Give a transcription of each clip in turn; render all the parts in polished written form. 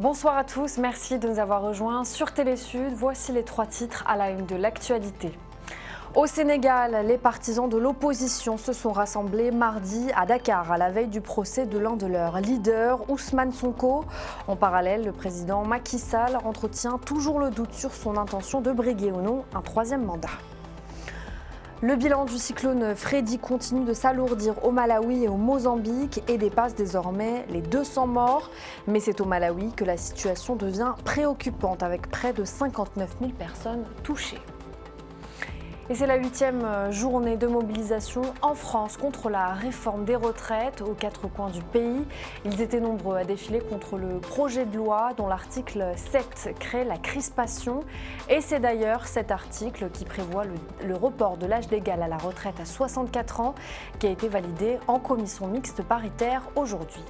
Bonsoir à tous, merci de nous avoir rejoints sur Télé Sud. Voici les 3 titres à la une de l'actualité. Au Sénégal, les partisans de l'opposition se sont rassemblés mardi à Dakar à la veille du procès de l'un de leurs leaders, Ousmane Sonko. En parallèle, le président Macky Sall entretient toujours le doute sur son intention de briguer ou non un 3e mandat. Le bilan du cyclone Freddy continue de s'alourdir au Malawi et au Mozambique et dépasse désormais les 200 morts. Mais c'est au Malawi que la situation devient préoccupante avec près de 59 000 personnes touchées. Et c'est la 8e journée de mobilisation en France contre la réforme des retraites aux 4 coins du pays. Ils étaient nombreux à défiler contre le projet de loi dont l'article 7 crée la crispation. Et c'est d'ailleurs cet article qui prévoit le report de l'âge légal à la retraite à 64 ans qui a été validé en commission mixte paritaire aujourd'hui.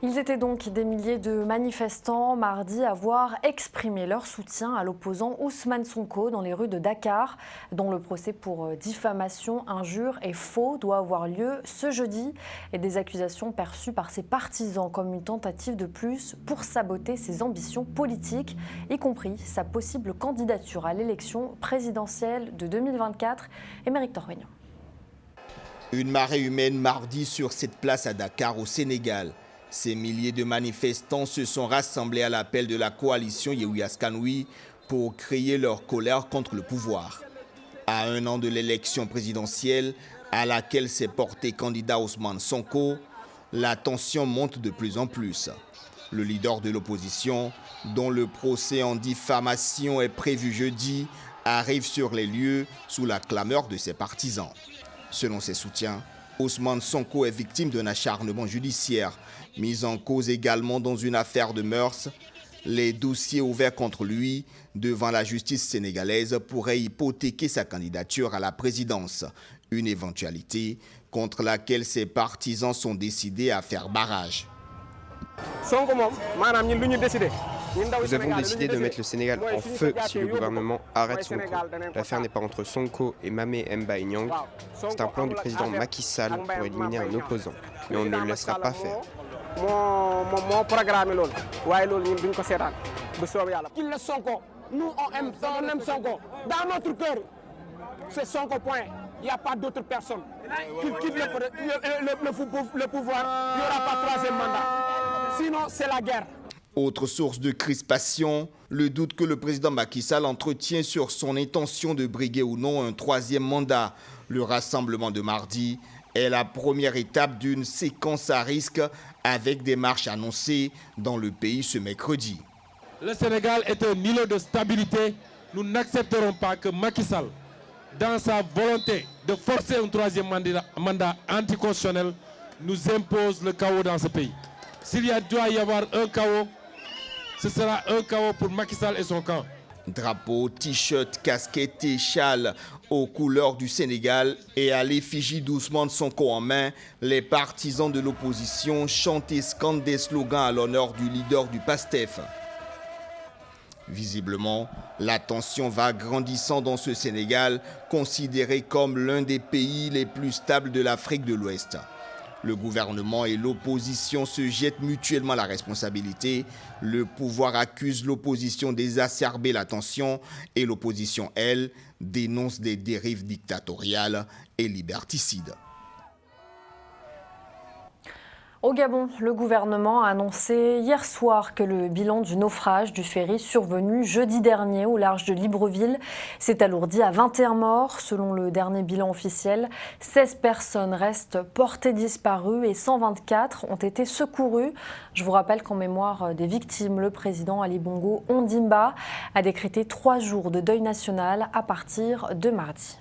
Ils étaient donc des milliers de manifestants mardi à voir exprimer leur soutien à l'opposant Ousmane Sonko dans les rues de Dakar, dont le procès pour diffamation, injure et faux doit avoir lieu ce jeudi. Et des accusations perçues par ses partisans comme une tentative de plus pour saboter ses ambitions politiques, y compris sa possible candidature à l'élection présidentielle de 2024. Émeric Torvegnan. Une marée humaine mardi sur cette place à Dakar au Sénégal. Ces milliers de manifestants se sont rassemblés à l'appel de la coalition Yewwi Askan Wi pour crier leur colère contre le pouvoir. À 1 an de l'élection présidentielle à laquelle s'est porté candidat Ousmane Sonko, la tension monte de plus en plus. Le leader de l'opposition, dont le procès en diffamation est prévu jeudi, arrive sur les lieux sous la clameur de ses partisans. Selon ses soutiens, Ousmane Sonko est victime d'un acharnement judiciaire, mis en cause également dans une affaire de mœurs. Les dossiers ouverts contre lui devant la justice sénégalaise pourraient hypothéquer sa candidature à la présidence, une éventualité contre laquelle ses partisans sont décidés à faire barrage. Nous avons décidé de mettre le Sénégal en feu si le gouvernement arrête Sonko. L'affaire n'est pas entre Sonko et Mamé Mbaye Niang. C'est un plan du président Macky Sall pour éliminer un opposant. Mais on ne le laissera pas faire. Qu'il le Sonko, nous on aime Sonko. Dans notre cœur, c'est Sonko point. Il n'y a pas d'autre personne. Qu'il quitte le pouvoir, il n'y aura pas 3e mandat. Sinon, c'est la guerre. Autre source de crispation, le doute que le président Macky Sall entretient sur son intention de briguer ou non un 3e mandat. Le rassemblement de mardi est la première étape d'une séquence à risque avec des marches annoncées dans le pays ce mercredi. Le Sénégal est un îlot de stabilité. Nous n'accepterons pas que Macky Sall, dans sa volonté de forcer un 3e mandat anticonstitutionnel, nous impose le chaos dans ce pays. S'il doit y avoir un chaos, ce sera un chaos pour Macky Sall et son camp. Drapeaux, t-shirts, casquettes et châles aux couleurs du Sénégal et à l'effigie d'Ousmane Sonko en main, les partisans de l'opposition chantent et scandent des slogans à l'honneur du leader du PASTEF. Visiblement, la tension va grandissant dans ce Sénégal, considéré comme l'un des pays les plus stables de l'Afrique de l'Ouest. Le gouvernement et l'opposition se jettent mutuellement la responsabilité. Le pouvoir accuse l'opposition d'exacerber la tension et l'opposition, elle, dénonce des dérives dictatoriales et liberticides. Au Gabon, le gouvernement a annoncé hier soir que le bilan du naufrage du ferry survenu jeudi dernier au large de Libreville s'est alourdi à 21 morts. Selon le dernier bilan officiel, 16 personnes restent portées disparues et 124 ont été secourues. Je vous rappelle qu'en mémoire des victimes, le président Ali Bongo Ondimba a décrété 3 jours de deuil national à partir de mardi.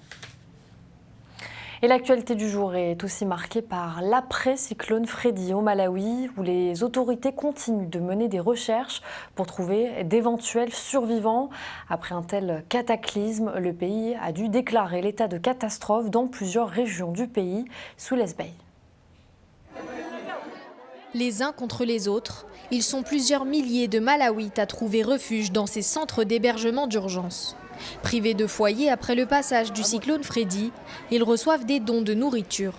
Et l'actualité du jour est aussi marquée par l'après-cyclone Freddy au Malawi, où les autorités continuent de mener des recherches pour trouver d'éventuels survivants. Après un tel cataclysme, le pays a dû déclarer l'état de catastrophe dans plusieurs régions du pays, sous l'Esbaï. Les uns contre les autres, ils sont plusieurs milliers de Malawites à trouver refuge dans ces centres d'hébergement d'urgence. Privés de foyer après le passage du cyclone Freddy, ils reçoivent des dons de nourriture.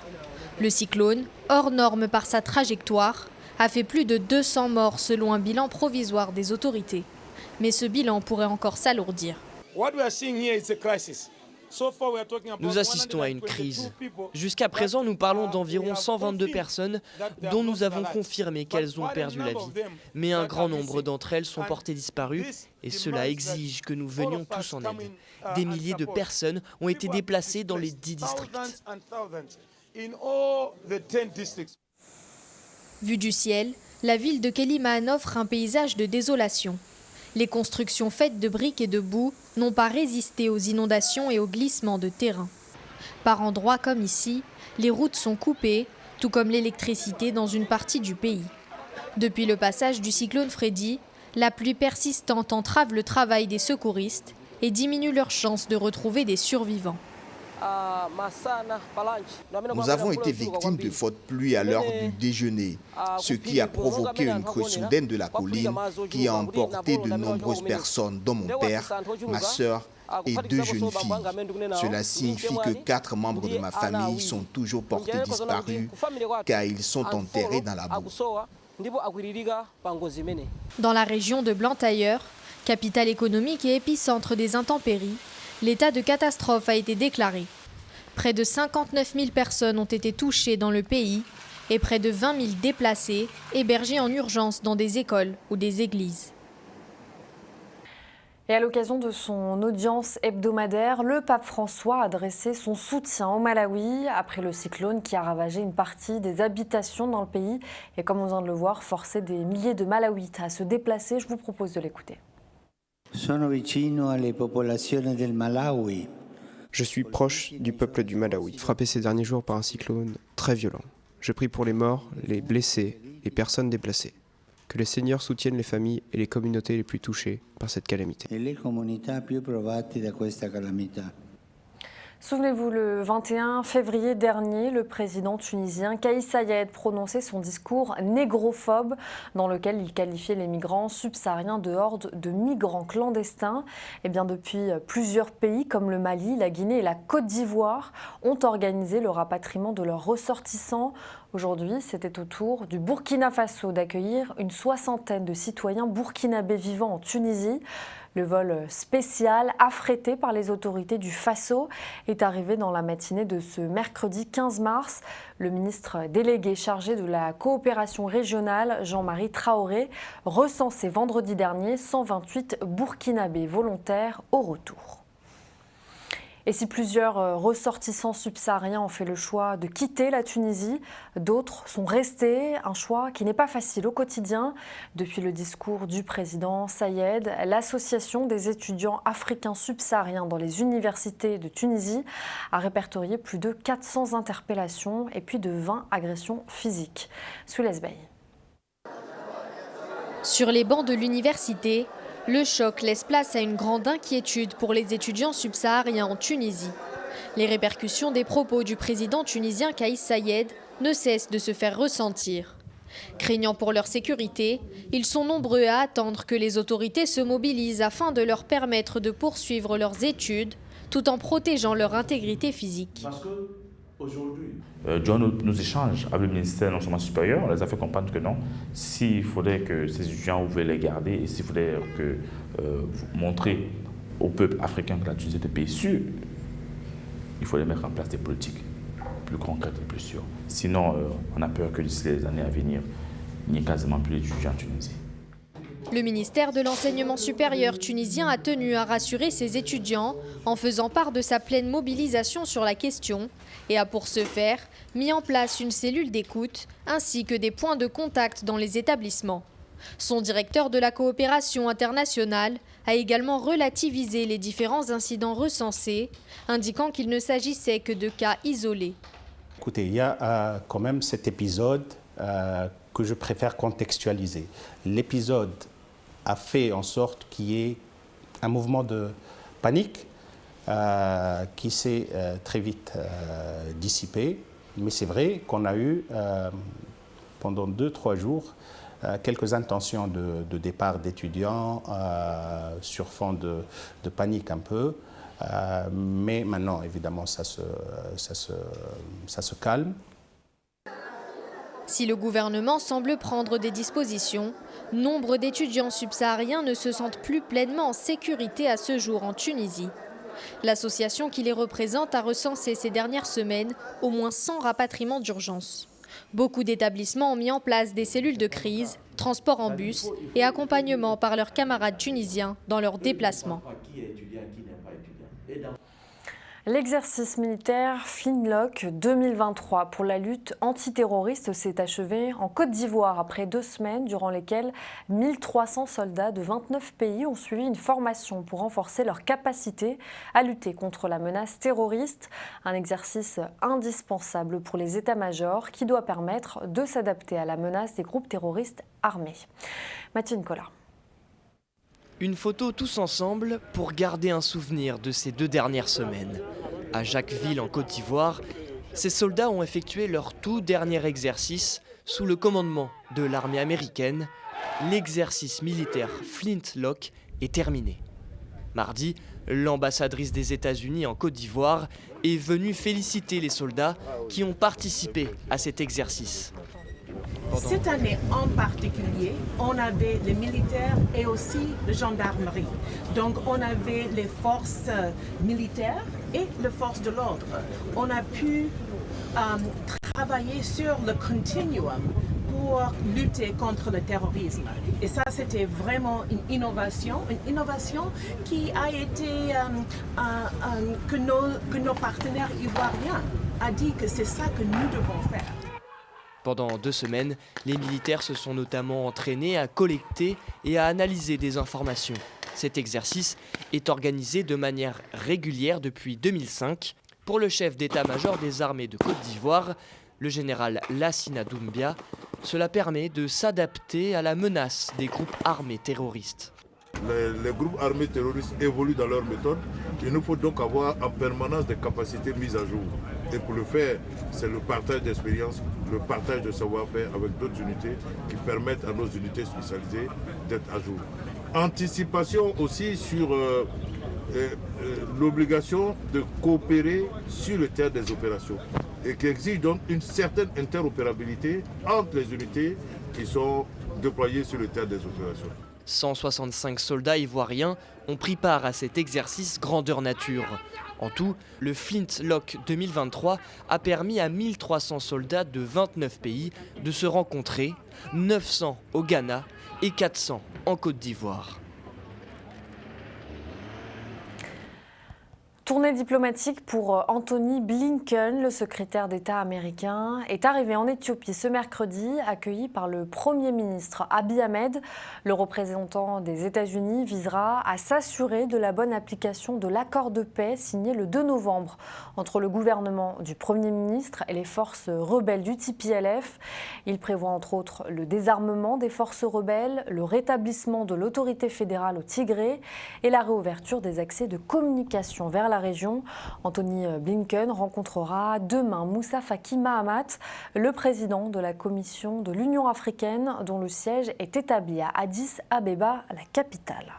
Le cyclone, hors norme par sa trajectoire, a fait plus de 200 morts selon un bilan provisoire des autorités. Mais ce bilan pourrait encore s'alourdir. Nous assistons à une crise. Jusqu'à présent, nous parlons d'environ 122 personnes dont nous avons confirmé qu'elles ont perdu la vie. Mais un grand nombre d'entre elles sont portées disparues et cela exige que nous venions tous en aide. Des milliers de personnes ont été déplacées dans les 10 districts. Vue du ciel, la ville de Quelimane offre un paysage de désolation. Les constructions faites de briques et de boue n'ont pas résisté aux inondations et aux glissements de terrain. Par endroits comme ici, les routes sont coupées, tout comme l'électricité dans une partie du pays. Depuis le passage du cyclone Freddy, la pluie persistante entrave le travail des secouristes et diminue leurs chances de retrouver des survivants. Nous avons été victimes de fortes pluies à l'heure du déjeuner, ce qui a provoqué une crue soudaine de la colline qui a emporté de nombreuses personnes, dont mon père, ma sœur et 2 jeunes filles. Cela signifie que 4 membres de ma famille sont toujours portés disparus car ils sont enterrés dans la boue. Dans la région de Blantyre, capitale économique et épicentre des intempéries, l'état de catastrophe a été déclaré. Près de 59 000 personnes ont été touchées dans le pays et près de 20 000 déplacés hébergés en urgence dans des écoles ou des églises. Et à l'occasion de son audience hebdomadaire, le pape François a adressé son soutien au Malawi après le cyclone qui a ravagé une partie des habitations dans le pays et, comme on vient de le voir, forcé des milliers de Malawites à se déplacer. Je vous propose de l'écouter. Je suis proche du peuple du Malawi, frappé ces derniers jours par un cyclone très violent. Je prie pour les morts, les blessés, les personnes déplacées. Que le Seigneur soutienne les familles et les communautés les plus touchées par cette calamité. Souvenez-vous, le 21 février dernier, le président tunisien Kais Saied prononçait son discours négrophobe dans lequel il qualifiait les migrants subsahariens de hordes de migrants clandestins. Et bien depuis, plusieurs pays comme le Mali, la Guinée et la Côte d'Ivoire ont organisé le rapatriement de leurs ressortissants. Aujourd'hui, c'était au tour du Burkina Faso d'accueillir une 60aine de citoyens burkinabés vivant en Tunisie. Le vol spécial affrété par les autorités du Faso est arrivé dans la matinée de ce mercredi 15 mars. Le ministre délégué chargé de la coopération régionale, Jean-Marie Traoré, recensait vendredi dernier 128 Burkinabés volontaires au retour. Et si plusieurs ressortissants subsahariens ont fait le choix de quitter la Tunisie, d'autres sont restés, un choix qui n'est pas facile au quotidien. Depuis le discours du président Saied, l'association des étudiants africains subsahariens dans les universités de Tunisie a répertorié plus de 400 interpellations et plus de 20 agressions physiques. Soulez Bey. Sur les bancs de l'université, le choc laisse place à une grande inquiétude pour les étudiants subsahariens en Tunisie. Les répercussions des propos du président tunisien Kais Saied ne cessent de se faire ressentir. Craignant pour leur sécurité, ils sont nombreux à attendre que les autorités se mobilisent afin de leur permettre de poursuivre leurs études tout en protégeant leur intégrité physique. Durant nos échanges avec le ministère de l'enseignement supérieur, on les a fait comprendre que non, s'il faudrait que ces étudiants pouvaient les garder et s'il faudrait montrer au peuple africain que la Tunisie est un pays sûr, il faut mettre en place des politiques plus concrètes et plus sûres. Sinon, on a peur que d'ici les années à venir, il n'y ait quasiment plus d'étudiants en Tunisie. Le ministère de l'enseignement supérieur tunisien a tenu à rassurer ses étudiants en faisant part de sa pleine mobilisation sur la question et a pour ce faire mis en place une cellule d'écoute ainsi que des points de contact dans les établissements. Son directeur de la coopération internationale a également relativisé les différents incidents recensés, indiquant qu'il ne s'agissait que de cas isolés. Écoutez, il y a quand même cet épisode que je préfère contextualiser. L'épisode a fait en sorte qu'il y ait un mouvement de panique qui s'est très vite dissipé. Mais c'est vrai qu'on a eu pendant 2-3 jours quelques intentions de départ d'étudiants sur fond de panique un peu. Mais maintenant, évidemment, ça se calme. Si le gouvernement semble prendre des dispositions, nombre d'étudiants subsahariens ne se sentent plus pleinement en sécurité à ce jour en Tunisie. L'association qui les représente a recensé ces dernières semaines au moins 100 rapatriements d'urgence. Beaucoup d'établissements ont mis en place des cellules de crise, transport en bus et accompagnement par leurs camarades tunisiens dans leurs déplacements. L'exercice militaire Flintlock 2023 pour la lutte antiterroriste s'est achevé en Côte d'Ivoire après 2 semaines durant lesquelles 1300 soldats de 29 pays ont suivi une formation pour renforcer leur capacité à lutter contre la menace terroriste. Un exercice indispensable pour les états-majors qui doit permettre de s'adapter à la menace des groupes terroristes armés. Mathieu Nicolas. Une photo tous ensemble pour garder un souvenir de ces 2 dernières semaines. À Jacquesville, en Côte d'Ivoire, ces soldats ont effectué leur tout dernier exercice sous le commandement de l'armée américaine. L'exercice militaire Flintlock est terminé. Mardi, l'ambassadrice des États-Unis en Côte d'Ivoire est venue féliciter les soldats qui ont participé à cet exercice. Cette année en particulier, on avait les militaires et aussi la gendarmerie. Donc on avait les forces militaires et les forces de l'ordre. On a pu travailler sur le continuum pour lutter contre le terrorisme. Et ça, c'était vraiment une innovation qui a été que nos partenaires ivoiriens ont dit que c'est ça que nous devons faire. Pendant 2 semaines, les militaires se sont notamment entraînés à collecter et à analyser des informations. Cet exercice est organisé de manière régulière depuis 2005. Pour le chef d'état-major des armées de Côte d'Ivoire, le général Lassina Doumbia, cela permet de s'adapter à la menace des groupes armés terroristes. Les groupes armés terroristes évoluent dans leurs méthodes. Il nous faut donc avoir en permanence des capacités mises à jour. Et pour le faire, c'est le partage d'expérience, le partage de savoir-faire avec d'autres unités qui permettent à nos unités spécialisées d'être à jour. Anticipation aussi sur l'obligation de coopérer sur le terrain des opérations et qui exige donc une certaine interopérabilité entre les unités qui sont déployées sur le terrain des opérations. 165 soldats ivoiriens ont pris part à cet exercice grandeur nature. En tout, le Flintlock 2023 a permis à 1300 soldats de 29 pays de se rencontrer, 900 au Ghana et 400 en Côte d'Ivoire. Tournée diplomatique pour Anthony Blinken, le secrétaire d'État américain, est arrivé en Éthiopie ce mercredi, accueilli par le Premier ministre Abiy Ahmed. Le représentant des États-Unis visera à s'assurer de la bonne application de l'accord de paix signé le 2 novembre entre le gouvernement du Premier ministre et les forces rebelles du TPLF. Il prévoit entre autres le désarmement des forces rebelles, le rétablissement de l'autorité fédérale au Tigré et la réouverture des accès de communication vers la région. Anthony Blinken rencontrera demain Moussa Faki Mahamat, le président de la Commission de l'Union africaine, dont le siège est établi à Addis Abeba, la capitale.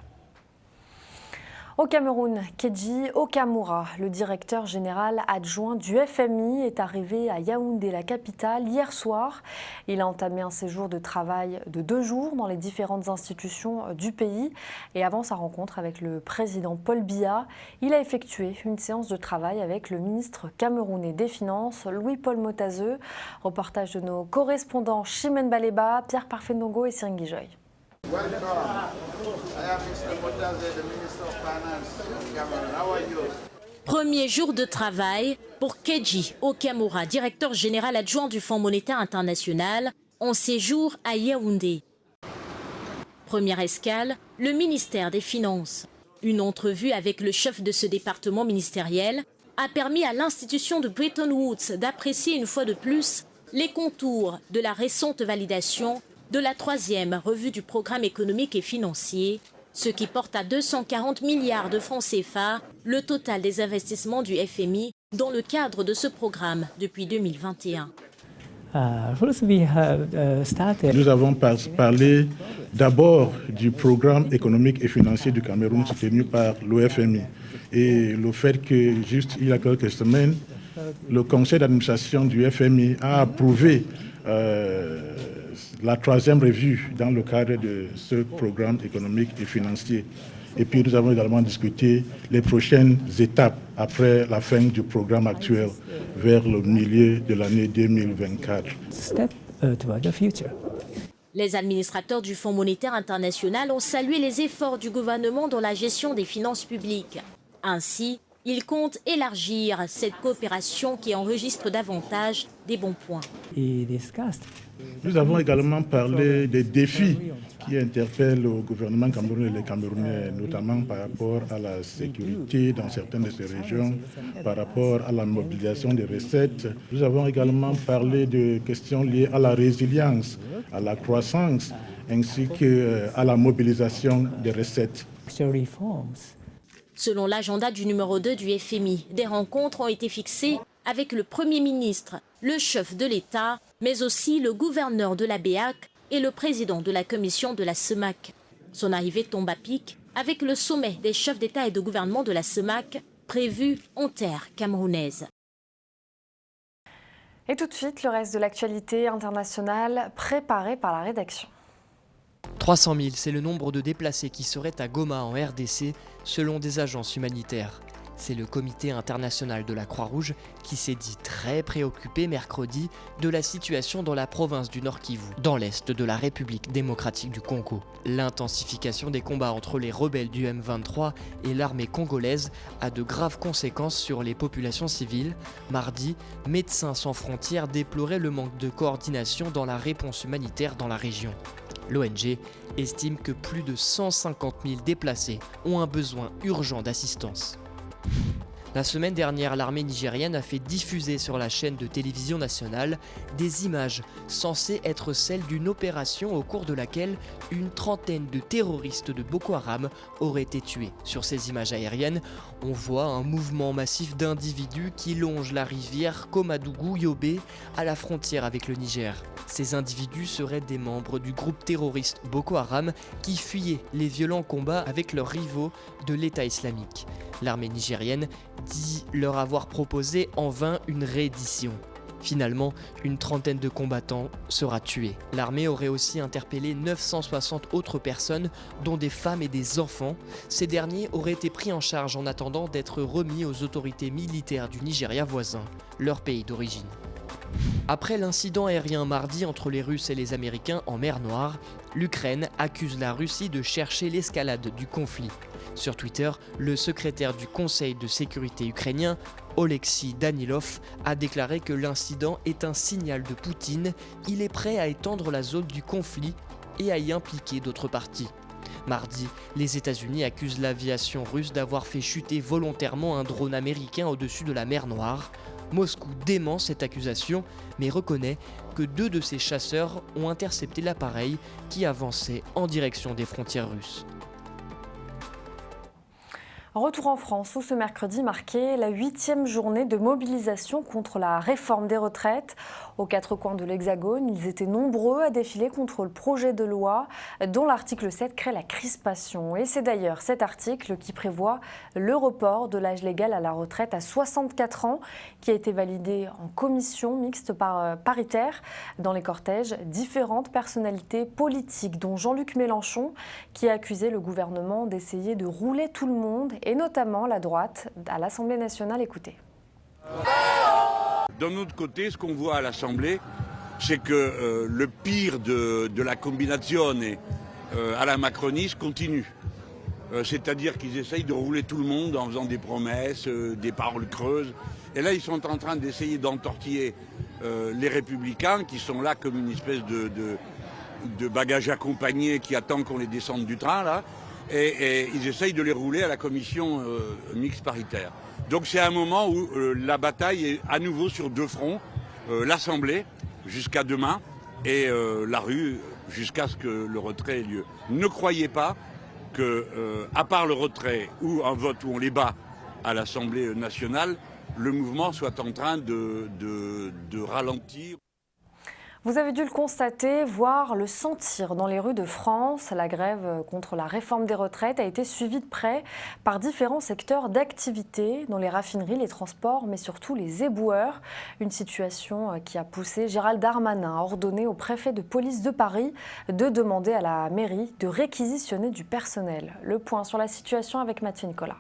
Au Cameroun, Kedji Okamura, le directeur général adjoint du FMI, est arrivé à Yaoundé, la capitale, hier soir. Il a entamé un séjour de travail de 2 jours dans les différentes institutions du pays. Et avant sa rencontre avec le président Paul Biya, il a effectué une séance de travail avec le ministre camerounais des Finances, Louis-Paul Motazeux. Reportage de nos correspondants Chimène Baleba, Pierre Parfait-Nongo et Syringi Joy. Premier jour de travail pour Kedji Okamura, directeur général adjoint du Fonds monétaire international, en séjour à Yaoundé. Première escale, le ministère des Finances. Une entrevue avec le chef de ce département ministériel a permis à l'institution de Bretton Woods d'apprécier une fois de plus les contours de la récente validation de la 3e revue du programme économique et financier, ce qui porte à 240 milliards de francs CFA le total des investissements du FMI dans le cadre de ce programme depuis 2021. Nous avons parlé d'abord du programme économique et financier du Cameroun soutenu par l'OFMI et le fait que juste il y a quelques semaines, le conseil d'administration du FMI a approuvé la troisième revue dans le cadre de ce programme économique et financier. Et puis nous avons également discuté les prochaines étapes après la fin du programme actuel vers le milieu de l'année 2024. Les administrateurs du Fonds monétaire international ont salué les efforts du gouvernement dans la gestion des finances publiques. Ainsi, ils comptent élargir cette coopération qui enregistre davantage des bons points. Nous avons également parlé des défis qui interpellent le gouvernement camerounais et les Camerounais, notamment par rapport à la sécurité dans certaines de ces régions, par rapport à la mobilisation des recettes. Nous avons également parlé de questions liées à la résilience, à la croissance, ainsi qu'à la mobilisation des recettes. Selon l'agenda du numéro 2 du FMI, des rencontres ont été fixées avec le Premier ministre, le chef de l'État, mais aussi le gouverneur de la BEAC et le président de la commission de la CEMAC. Son arrivée tombe à pic avec le sommet des chefs d'État et de gouvernement de la CEMAC prévu en terre camerounaise. Et tout de suite, le reste de l'actualité internationale préparée par la rédaction. 300 000, c'est le nombre de déplacés qui seraient à Goma en RDC, selon des agences humanitaires. C'est le Comité international de la Croix-Rouge qui s'est dit très préoccupé mercredi de la situation dans la province du Nord Kivu, dans l'est de la République démocratique du Congo. L'intensification des combats entre les rebelles du M23 et l'armée congolaise a de graves conséquences sur les populations civiles. Mardi, Médecins sans frontières déplorait le manque de coordination dans la réponse humanitaire dans la région. L'ONG estime que plus de 150 000 déplacés ont un besoin urgent d'assistance. La semaine dernière, l'armée nigérienne a fait diffuser sur la chaîne de télévision nationale des images censées être celles d'une opération au cours de laquelle une trentaine de terroristes de Boko Haram auraient été tués. Sur ces images aériennes, on voit un mouvement massif d'individus qui longent la rivière Komadougou-Yobe à la frontière avec le Niger. Ces individus seraient des membres du groupe terroriste Boko Haram qui fuyaient les violents combats avec leurs rivaux de l'État islamique. L'armée nigérienne dit leur avoir proposé en vain une réédition. Finalement, une trentaine de combattants sera tuée. L'armée aurait aussi interpellé 960 autres personnes, dont des femmes et des enfants. Ces derniers auraient été pris en charge en attendant d'être remis aux autorités militaires du Nigeria voisin, leur pays d'origine. Après l'incident aérien mardi entre les Russes et les Américains en mer Noire, l'Ukraine accuse la Russie de chercher l'escalade du conflit. Sur Twitter, le secrétaire du Conseil de sécurité ukrainien, Oleksiy Danilov, a déclaré que l'incident est un signal de Poutine. Il est prêt à étendre la zone du conflit et à y impliquer d'autres parties. Mardi, les États-Unis accusent l'aviation russe d'avoir fait chuter volontairement un drone américain au-dessus de la mer Noire. Moscou dément cette accusation, mais reconnaît que 2 de ses chasseurs ont intercepté l'appareil qui avançait en direction des frontières russes. Retour en France où ce mercredi marquait la 8e journée de mobilisation contre la réforme des retraites. Aux 4 coins de l'Hexagone, ils étaient nombreux à défiler contre le projet de loi dont l'article 7 crée la crispation. Et c'est d'ailleurs cet article qui prévoit le report de l'âge légal à la retraite à 64 ans qui a été validé en commission mixte paritaire. Dans les cortèges, différentes personnalités politiques dont Jean-Luc Mélenchon qui a accusé le gouvernement d'essayer de rouler tout le monde et notamment la droite à l'Assemblée nationale. Écoutez. D'un autre côté, ce qu'on voit à l'Assemblée, c'est que le pire de la combinazione à la macroniste continue. C'est-à-dire qu'ils essayent de rouler tout le monde en faisant des promesses, des paroles creuses. Et là, ils sont en train d'essayer d'entortiller les Républicains, qui sont là comme une espèce de bagage accompagné qui attend qu'on les descende du train, là. Et ils essayent de les rouler à la commission mixte paritaire. Donc c'est un moment où la bataille est à nouveau sur 2 fronts, l'Assemblée jusqu'à demain et la rue jusqu'à ce que le retrait ait lieu. Ne croyez pas que, à part le retrait ou un vote où on les bat à l'Assemblée nationale, le mouvement soit en train de ralentir. Vous avez dû le constater, voire le sentir dans les rues de France. La grève contre la réforme des retraites a été suivie de près par différents secteurs d'activité, dont les raffineries, les transports, mais surtout les éboueurs. Une situation qui a poussé Gérald Darmanin à ordonner au préfet de police de Paris de demander à la mairie de réquisitionner du personnel. Le point sur la situation avec Mathieu Nicolas.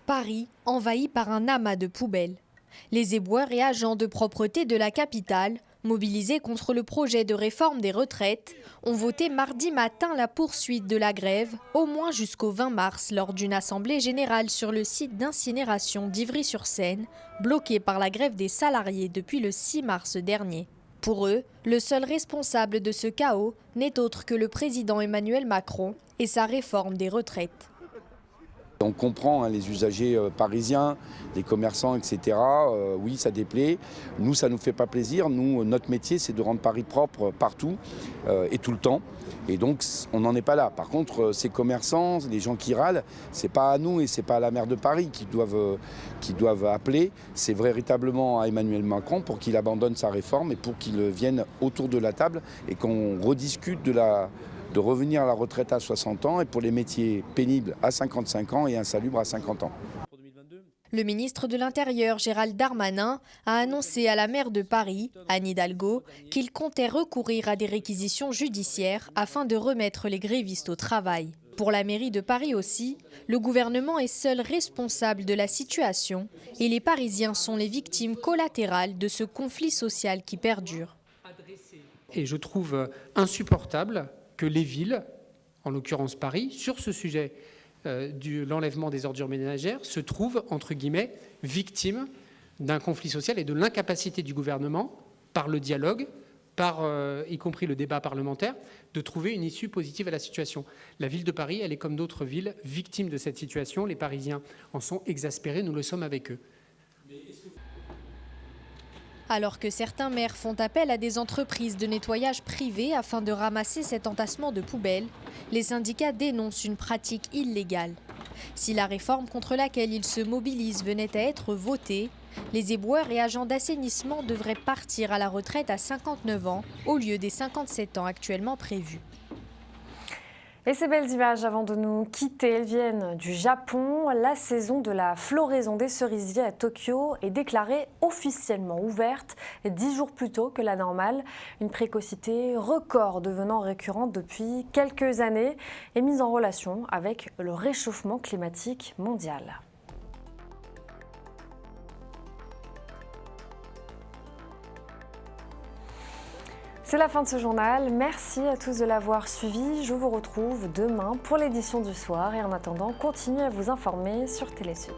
Paris envahi par un amas de poubelles. Les éboueurs et agents de propreté de la capitale, mobilisés contre le projet de réforme des retraites, ont voté mardi matin la poursuite de la grève, au moins jusqu'au 20 mars, lors d'une assemblée générale sur le site d'incinération d'Ivry-sur-Seine, bloqué par la grève des salariés depuis le 6 mars dernier. Pour eux, le seul responsable de ce chaos n'est autre que le président Emmanuel Macron et sa réforme des retraites. On comprend les usagers parisiens, les commerçants, etc. Oui, ça déplaît. Nous, ça ne nous fait pas plaisir. Nous, notre métier, c'est de rendre Paris propre partout et tout le temps. Et donc, on n'en est pas là. Par contre, ces commerçants, les gens qui râlent, c'est pas à nous et c'est pas à la maire de Paris qui doivent appeler. C'est véritablement à Emmanuel Macron pour qu'il abandonne sa réforme et pour qu'il vienne autour de la table et qu'on rediscute de revenir à la retraite à 60 ans et pour les métiers pénibles à 55 ans et insalubres à 50 ans. Le ministre de l'Intérieur, Gérald Darmanin, a annoncé à la maire de Paris, Anne Hidalgo, qu'il comptait recourir à des réquisitions judiciaires afin de remettre les grévistes au travail. Pour la mairie de Paris aussi, le gouvernement est seul responsable de la situation et les Parisiens sont les victimes collatérales de ce conflit social qui perdure. Et je trouve insupportable que les villes, en l'occurrence Paris, sur ce sujet de l'enlèvement des ordures ménagères, se trouvent, entre guillemets, victimes d'un conflit social et de l'incapacité du gouvernement, par le dialogue, y compris le débat parlementaire, de trouver une issue positive à la situation. La ville de Paris, elle est comme d'autres villes, victime de cette situation. Les Parisiens en sont exaspérés, nous le sommes avec eux. Alors que certains maires font appel à des entreprises de nettoyage privées afin de ramasser cet entassement de poubelles, les syndicats dénoncent une pratique illégale. Si la réforme contre laquelle ils se mobilisent venait à être votée, les éboueurs et agents d'assainissement devraient partir à la retraite à 59 ans au lieu des 57 ans actuellement prévus. Et ces belles images avant de nous quitter, elles viennent du Japon. La saison de la floraison des cerisiers à Tokyo est déclarée officiellement ouverte 10 jours plus tôt que la normale. Une précocité record devenant récurrente depuis quelques années et mise en relation avec le réchauffement climatique mondial. C'est la fin de ce journal. Merci à tous de l'avoir suivi. Je vous retrouve demain pour l'édition du soir. Et en attendant, continuez à vous informer sur Télé Sud.